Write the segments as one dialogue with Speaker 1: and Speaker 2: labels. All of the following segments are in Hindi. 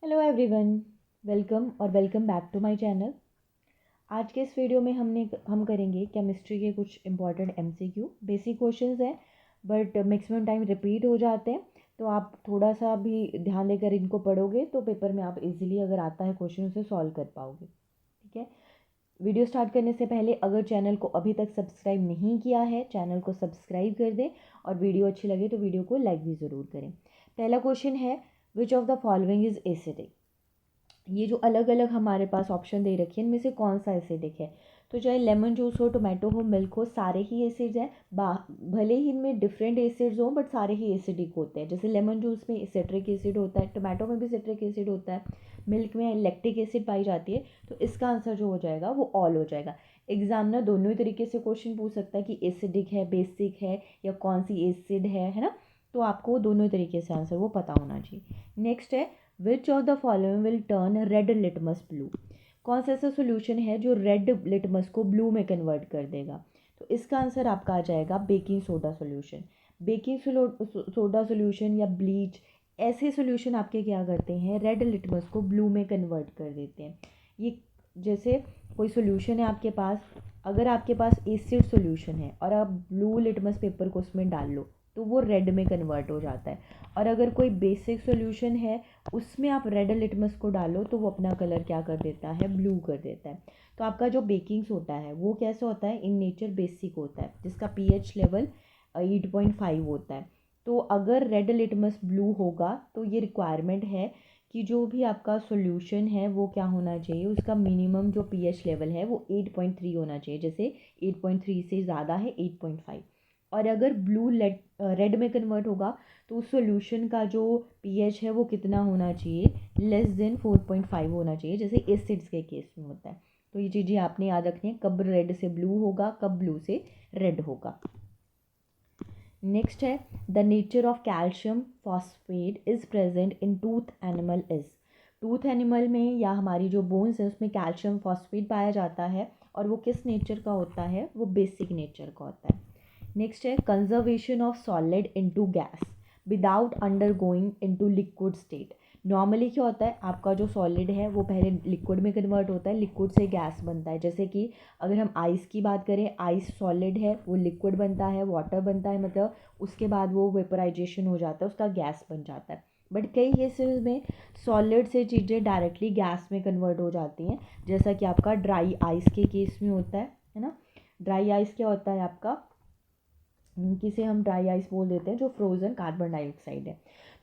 Speaker 1: Hello everyone, welcome back to my channel. आज के इस वीडियो में हम करेंगे केमिस्ट्री के कुछ इंपॉर्टेंट एमसीक्यू। बेसिक क्वेश्चंस हैं बट मैक्सिमम टाइम रिपीट हो जाते हैं, तो आप थोड़ा सा भी ध्यान देकर इनको पढ़ोगे तो पेपर में आप इजीली अगर आता है क्वेश्चन उसे सॉल्व कर पाओगे। ठीक है। वीडियो स्टार्ट करने से पहले अगर चैनल को अभी तक सब्सक्राइब नहीं किया है, चैनल को सब्सक्राइब कर दें और वीडियो अच्छी लगे तो वीडियो को लाइक भी ज़रूर करें। पहला क्वेश्चन है, which of the following is acidic. ये जो अलग अलग हमारे पास ऑप्शन दे रखे हैं इनमें से कौन सा एसिडिक है। तो चाहे लेमन जूस हो, टोमेटो हो, मिल्क हो, सारे ही एसिड्स हैं। भले ही इनमें डिफरेंट एसिड्स हों बट सारे ही एसिडिक होते हैं। जैसे लेमन जूस में सिट्रिक एसिड होता है, टोमेटो में भी सिट्रिक एसिड होता है, मिल्क में लैक्टिक एसिड पाई जाती है। तो इसका आंसर जो हो जाएगा वो ऑल हो जाएगा। एग्जामिनर दोनों ही तरीके से क्वेश्चन पूछ सकता है कि एसिडिक है, बेसिक है, या कौन सी एसिड है ना। तो आपको दोनों तरीके से आंसर वो पता होना चाहिए। नेक्स्ट है, which of the following will turn red litmus blue. कौन सा ऐसा सोल्यूशन है जो रेड लिटमस को ब्लू में कन्वर्ट कर देगा। तो इसका आंसर आपका आ जाएगा baking soda solution. Baking soda solution या ब्लीच, ऐसे सोल्यूशन आपके क्या करते हैं, रेड लिटमस को ब्लू में कन्वर्ट कर देते हैं। ये जैसे कोई सोल्यूशन है आपके पास, अगर आपके पास एसिड सोल्यूशन है और आप ब्लू लिटमस पेपर को उसमें डाल लो तो वो रेड में कन्वर्ट हो जाता है। और अगर कोई बेसिक सोल्यूशन है उसमें आप रेड लिटमस को डालो तो वो अपना कलर क्या कर देता है, ब्लू कर देता है। तो आपका जो बेकिंग सोडा है वो कैसा होता है, इन नेचर बेसिक होता है, जिसका पीएच लेवल 8.5 होता है। तो अगर रेड लिटमस ब्लू होगा तो ये रिक्वायरमेंट है कि जो भी आपका सोल्यूशन है वो क्या होना चाहिए, उसका मिनिमम जो पीएच लेवल है वो 8.3 होना चाहिए। जैसे 8.3 से ज़्यादा है 8.5। और अगर ब्लू रेड में कन्वर्ट होगा तो उस सॉल्यूशन का जो पीएच है वो कितना होना चाहिए, लेस देन 4.5 होना चाहिए, जैसे एसिड्स के केस में होता है। तो ये चीज़ें आपने याद रखनी है, कब रेड से ब्लू होगा, कब ब्लू से रेड होगा। नेक्स्ट है, the nature of calcium phosphate is present in tooth animal is. Tooth animal में या हमारी जो बोन्स है उसमें कैल्शियम फॉस्फेट पाया जाता है और वो किस नेचर का होता है, वो बेसिक नेचर का होता है। नेक्स्ट है, conservation of solid into gas without undergoing into liquid state. Normally क्या होता है, आपका जो सॉलिड है वो पहले लिक्विड में कन्वर्ट होता है, लिक्विड से गैस बनता है। जैसे कि अगर हम आइस की बात करें, आइस सॉलिड है, वो लिक्विड बनता है, वाटर बनता है, मतलब उसके बाद वो वेपराइजेशन हो जाता है, उसका गैस बन जाता है। बट कई केसेस में सॉलिड से चीज़ें डायरेक्टली गैस में कन्वर्ट हो जाती हैं, जैसा कि आपका ड्राई आइस के केस में होता है ना। ड्राई आइस क्या होता है आपका, किसे हम ड्राई आइस बोल देते हैं, जो फ्रोज़न कार्बन डाइऑक्साइड है।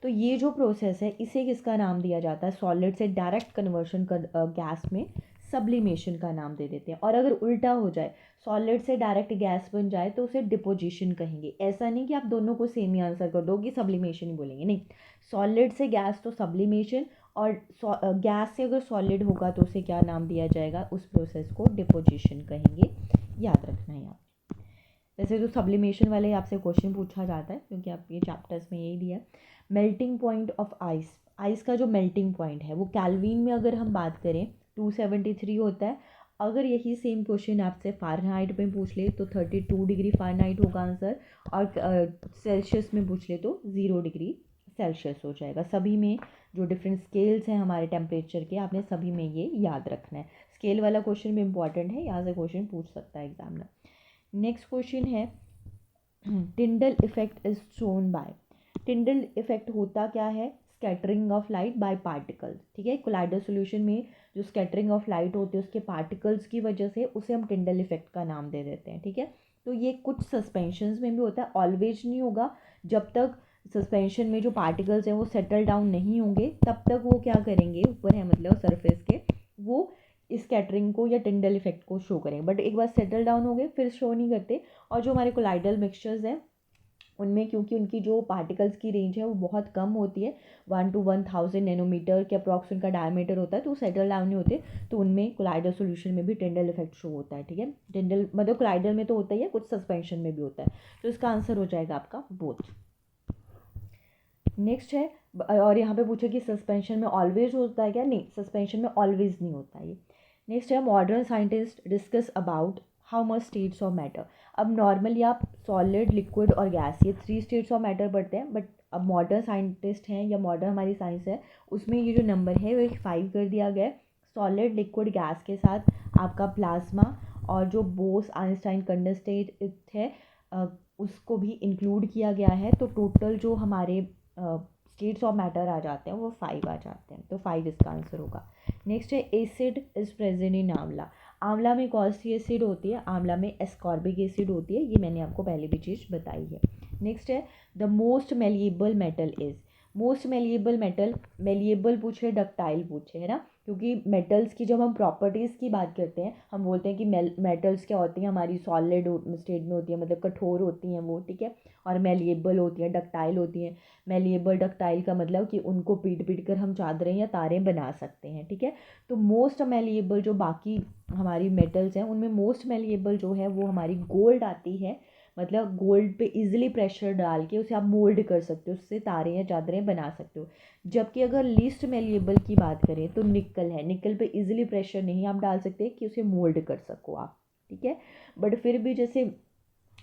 Speaker 1: तो ये जो प्रोसेस है इसे किसका नाम दिया जाता है, सॉलिड से डायरेक्ट कन्वर्शन कर गैस में सब्लिमेशन का नाम दे देते हैं। और अगर उल्टा हो जाए, सॉलिड से डायरेक्ट गैस बन जाए तो उसे डिपोजिशन कहेंगे। ऐसा नहीं कि आप दोनों को सेम ही आंसर कर दो कि सब्लिमेशन ही बोलेंगे, नहीं। सॉलिड से गैस तो सब्लिमेशन, और गैस से अगर सॉलिड होगा तो उसे क्या नाम दिया जाएगा, उस प्रोसेस को डिपोजिशन कहेंगे। याद रखना है आप। वैसे तो सब्लिमेशन वाले आपसे क्वेश्चन पूछा जाता है क्योंकि आपके चैप्टर्स में यही दिया है। Melting point of ice, ice का जो मेल्टिंग पॉइंट है वो कैल्विन में अगर हम बात करें 273 होता है। अगर यही सेम क्वेश्चन आपसे फ़ारेनहाइट में पूछ ले तो 32 डिग्री फ़ारेनहाइट होगा आंसर, और सेल्सियस में पूछ ले तो 0 डिग्री सेल्सियस हो जाएगा। सभी में जो डिफरेंट स्केल्स हैं हमारे टेम्परेचर के, आपने सभी में ये याद रखना है। स्केल वाला क्वेश्चन भी इंपॉर्टेंट है, यहाँ से क्वेश्चन पूछ सकता है एग्जामिनर। नेक्स्ट क्वेश्चन है, Tyndall effect is shown by. Tyndall effect होता क्या है, scattering of light by particles. ठीक है, कोलाइडल सॉल्यूशन में जो स्कैटरिंग ऑफ लाइट होती है उसके पार्टिकल्स की वजह से उसे हम टिंडल इफेक्ट का नाम दे देते हैं। ठीक है, तो ये कुछ सस्पेंशंस में भी होता है, ऑलवेज नहीं होगा। जब तक सस्पेंशन में जो पार्टिकल्स हैं वो सेटल डाउन नहीं होंगे तब तक वो क्या करेंगे, ऊपर है मतलब सरफेस के, वो स्कैटरिंग को या टिंडल इफेक्ट को शो करेंगे। बट एक बार सेटल डाउन हो गए फिर शो नहीं करते। और जो हमारे कोलाइडल मिक्सचर्स हैं उनमें क्योंकि उनकी जो पार्टिकल्स की रेंज है वो बहुत कम होती है, 1 to 1000 नैनोमीटर के अप्रॉक्स उनका डायमीटर होता है, तो सेटल डाउन नहीं होते। तो उनमें कोलाइडल सॉल्यूशन में भी टिंडल इफेक्ट शो होता है। ठीक है, टिंडल मतलब कोलाइडल में तो होता ही है, कुछ सस्पेंशन में भी होता है। तो इसका आंसर हो जाएगा आपका बोथ। नेक्स्ट है, और यहाँ पे पूछे कि सस्पेंशन में ऑलवेज होता है क्या, नहीं, सस्पेंशन में ऑलवेज नहीं होता है ये। नेक्स्ट है, modern scientist discuss about how much states of matter. अब नॉर्मली आप सॉलिड, लिक्विड और गैस, ये 3 स्टेट्स ऑफ मैटर पढ़ते हैं, बट अब मॉडर्न साइंटिस्ट हैं या मॉडर्न हमारी साइंस है, उसमें ये जो नंबर है वो 5 कर दिया गया है। सॉलिड लिक्विड गैस के साथ आपका प्लाज्मा और जो बोस आइंस्टाइन कंडेंसेट है उसको भी इंक्लूड किया गया है। तो टोटल जो हमारे स्टेट्स ऑफ मैटर आ जाते हैं वो 5 आ जाते हैं, तो 5 इसका आंसर होगा। नेक्स्ट है एसिड इज़ प्रेजेंट इन आंवला। आंवला में कौन सी एसिड होती है? आंवला में एस्कॉर्बिक एसिड होती है, ये मैंने आपको पहले भी चीज़ बताई है। नेक्स्ट है the most malleable metal is. Most malleable metal, malleable पूछे डक्टाइल पूछे, है ना, क्योंकि मेटल्स की जब हम प्रॉपर्टीज़ की बात करते हैं हम बोलते हैं कि मेटल्स क्या होती हैं, हमारी सॉलिड स्टेट में होती है, मतलब कठोर होती हैं वो, ठीक है, और मेलिएबल होती हैं, डक्टाइल होती हैं। मेलिएबल डक्टाइल का मतलब कि उनको पीट पीट कर हम चादरें या तारें बना सकते हैं, ठीक है। तो मोस्ट मेलिएबल जो बाकी हमारी मेटल्स हैं उनमें मोस्ट मेलिएबल जो है वो हमारी गोल्ड आती है। मतलब गोल्ड पे इजीली प्रेशर डाल के उसे आप मोल्ड कर सकते हो, उससे तारें या चादरें बना सकते हो। जबकि अगर लीस्ट मेलिएबल की बात करें तो निकल है। निकल पे इजीली प्रेशर नहीं आप डाल सकते कि उसे मोल्ड कर सको आप, ठीक है। बट फिर भी जैसे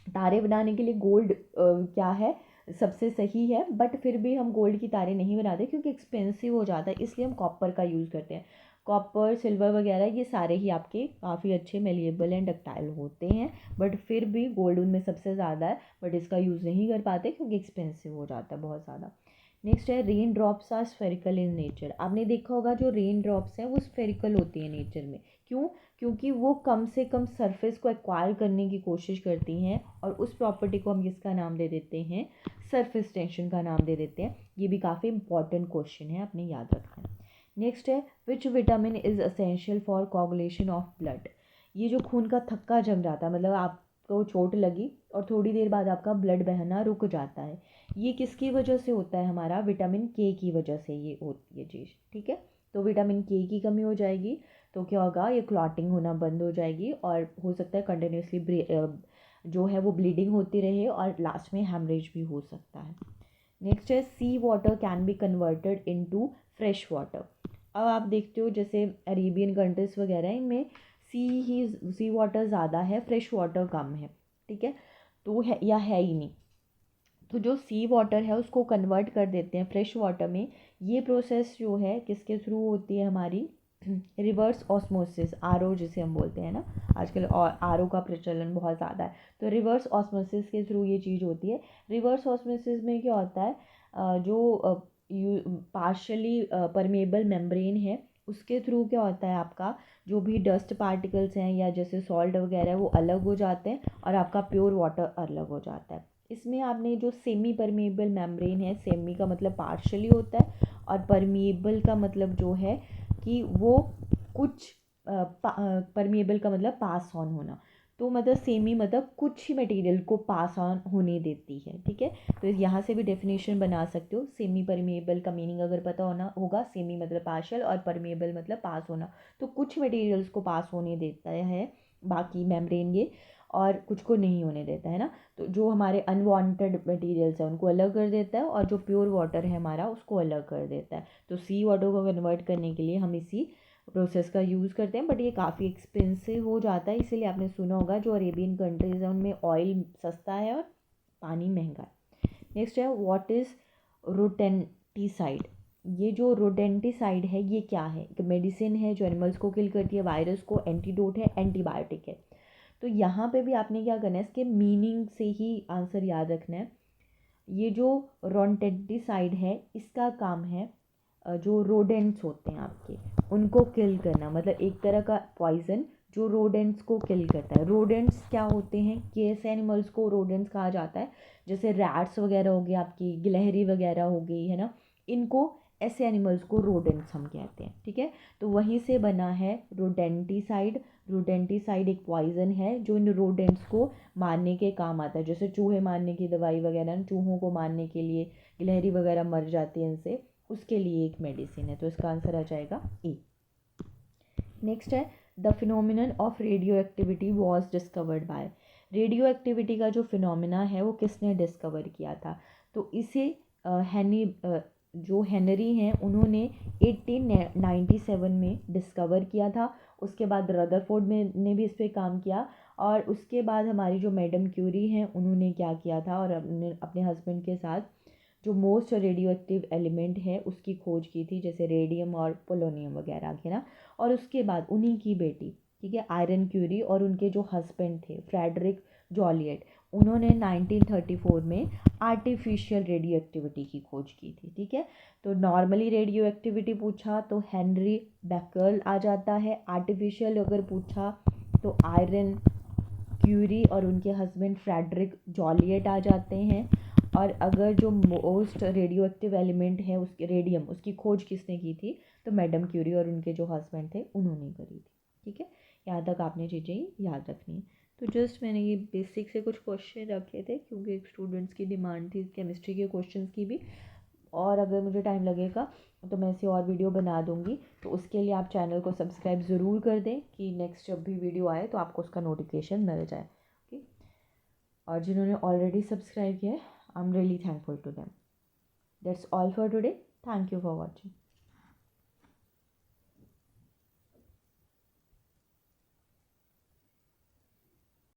Speaker 1: तारे बनाने के लिए गोल्ड क्या है, सबसे सही है, बट फिर भी हम गोल्ड की तारे नहीं बनाते क्योंकि एक्सपेंसिव हो जाता है, इसलिए हम कॉपर का यूज़ करते हैं। कॉपर, सिल्वर वगैरह ये सारे ही आपके काफ़ी अच्छे मेलिएबल एंड डक्टाइल होते हैं, बट फिर भी गोल्ड उनमें सबसे ज़्यादा है, बट इसका यूज़ नहीं कर पाते क्योंकि एक्सपेंसिव हो जाता है बहुत ज़्यादा। नेक्स्ट है rain drops are spherical in nature. आपने देखा होगा जो रेन ड्रॉप्स हैं वो स्फेरिकल होती हैं नेचर में। क्यों? क्योंकि वो कम से कम सरफेस को एक्वायर करने की कोशिश करती हैं, और उस प्रॉपर्टी को हम किसका नाम दे देते हैं? सरफेस टेंशन का नाम दे देते हैं। ये भी काफ़ी इंपॉर्टेंट क्वेश्चन है, आपने याद रखना है। नेक्स्ट है which vitamin is essential for coagulation of blood. ये जो खून का थक्का जम जाता है, मतलब आपको चोट लगी और थोड़ी देर बाद आपका ब्लड बहना रुक जाता है, ये किसकी वजह से होता है? हमारा विटामिन के की वजह से ये होती है चीज़, ठीक है। तो विटामिन के की कमी हो जाएगी तो क्या होगा? ये क्लॉटिंग होना बंद हो जाएगी और हो सकता है कंटिन्यूसली जो है वो ब्लीडिंग होती रहे और लास्ट में हेमरेज भी हो सकता है। नेक्स्ट है sea water can be converted into fresh water. अब आप देखते हो जैसे अरेबियन कंट्रीज वगैरह इनमें सी वाटर ज़्यादा है, फ्रेश वाटर कम है, ठीक है, तो है या है ही नहीं। तो जो सी वाटर है उसको कन्वर्ट कर देते हैं फ्रेश वाटर में। ये प्रोसेस जो है किसके थ्रू होती है? हमारी रिवर्स ऑस्मोसिस, आरओ जिसे हम बोलते हैं ना, आजकल आरओ का प्रचलन बहुत ज़्यादा है, तो रिवर्स ऑस्मोसिस के थ्रू ये चीज़ होती है। रिवर्स ऑस्मोसिस में क्या होता है, जो पार्शली परमेबल मेम्ब्रेन है उसके थ्रू क्या होता है, आपका जो भी डस्ट पार्टिकल्स हैं या जैसे सॉल्ट वगैरह वो अलग हो जाते हैं और आपका प्योर वाटर अलग हो जाता है। इसमें आपने जो सेमी परमेबल मेम्ब्रेन है, सेमी का मतलब पार्शली होता है और परमेबल का मतलब जो है कि वो कुछ परमेबल का मतलब पास ऑन होना, तो मतलब सेमी मतलब कुछ ही मटेरियल को पास ऑन होने देती है, ठीक है। तो यहाँ से भी डेफिनेशन बना सकते हो। सेमी परमेबल का मीनिंग अगर पता होना होगा, सेमी मतलब पार्शियल और परमेबल मतलब पास होना, तो कुछ मटेरियल्स को पास होने देता है बाकी मेम्ब्रेन ये, और कुछ को नहीं होने देता है ना। तो जो हमारे अनवांटेड मटेरियल्स हैं उनको अलग कर देता है और जो प्योर वाटर है हमारा उसको अलग कर देता है। तो सी वाटर को कन्वर्ट करने के लिए हम इसी प्रोसेस का यूज़ करते हैं, बट ये काफ़ी एक्सपेंसिव हो जाता है, इसीलिए आपने सुना होगा जो अरेबियन कंट्रीज़ हैं उनमें ऑयल सस्ता है और पानी महंगा है। नेक्स्ट है व्हाट इज़ रोडेंटिसाइड। ये जो रोडेंटिसाइड है ये क्या है? एक मेडिसिन है जो एनिमल्स को किल करती है, वायरस को, एंटीडोट है, एंटीबायोटिक है। तो यहाँ पे भी आपने क्या करना है, इसके मीनिंग से ही आंसर याद रखना है। ये जो रोडेंटिसाइड है इसका काम है जो रोडेंट्स होते हैं आपके उनको किल करना, मतलब एक तरह का पॉइजन जो रोडेंट्स को किल करता है। रोडेंट्स क्या होते हैं? कैसे एनिमल्स को रोडेंट्स कहा जाता है? जैसे रैट्स वगैरह हो गए, आपकी गिलहरी वगैरह हो गई, है ना, इनको, ऐसे एनिमल्स को रोडेंट्स हम कहते हैं, ठीक है। तो वहीं से बना है रोडेंटिसाइड। रोडेंटिसाइड एक पॉइजन है जो इन रोडेंट्स को मारने के काम आता है, जैसे चूहे मारने की दवाई वगैरह, चूहों को मारने के लिए, गिलहरी वगैरह मर जाती है इनसे, उसके लिए एक मेडिसिन है। तो इसका आंसर आ जाएगा ए। नेक्स्ट है the phenomenon of radio activity was discovered by. Radio activity का जो फिनोमिना है वो किसने डिस्कवर किया था? तो इसे जो हेनरी हैं उन्होंने 1897 में डिस्कवर किया था। उसके बाद रदरफोर्ड में ने भी इस पर काम किया, और उसके बाद हमारी जो मैडम क्यूरी हैं उन्होंने क्या किया था, और अपने हस्बैंड के साथ जो मोस्ट रेडियो एक्टिव एलिमेंट है उसकी खोज की थी, जैसे रेडियम और पोलोनियम वगैरह के ना। और उसके बाद उन्हीं की बेटी, ठीक है, आयरन क्यूरी, और उनके जो हस्बैंड थे फ्रेडरिक जॉलियट, उन्होंने 1934 में आर्टिफिशियल रेडियो एक्टिविटी की खोज की थी, ठीक है। तो नॉर्मली रेडियो एक्टिविटी पूछा तो हेनरी बेकरल आ जाता है, आर्टिफिशियल अगर पूछा तो आयरन क्यूरी और उनके हस्बैंड फ्रेडरिक जॉलियट आ जाते हैं। और अगर जो मोस्ट रेडियो एक्टिव एलिमेंट है उसके रेडियम, उसकी खोज किसने की थी, तो मैडम क्यूरी और उनके जो हस्बैंड थे उन्होंने करी थी, ठीक है। यहाँ तक आपने चीज़ें याद रखनी है। तो जस्ट मैंने ये बेसिक से कुछ क्वेश्चन रखे थे क्योंकि स्टूडेंट्स की डिमांड थी केमिस्ट्री के क्वेश्चंस की भी, और अगर मुझे टाइम लगेगा तो मैं इसे और वीडियो बना दूँगी। तो उसके लिए आप चैनल को सब्सक्राइब ज़रूर कर दें कि नेक्स्ट जब भी वीडियो आए तो आपको उसका नोटिफिकेशन मिल जाए, ओके। और जिन्होंने ऑलरेडी सब्सक्राइब किया है, I am really thankful to them. That's all for today. Thank you for watching.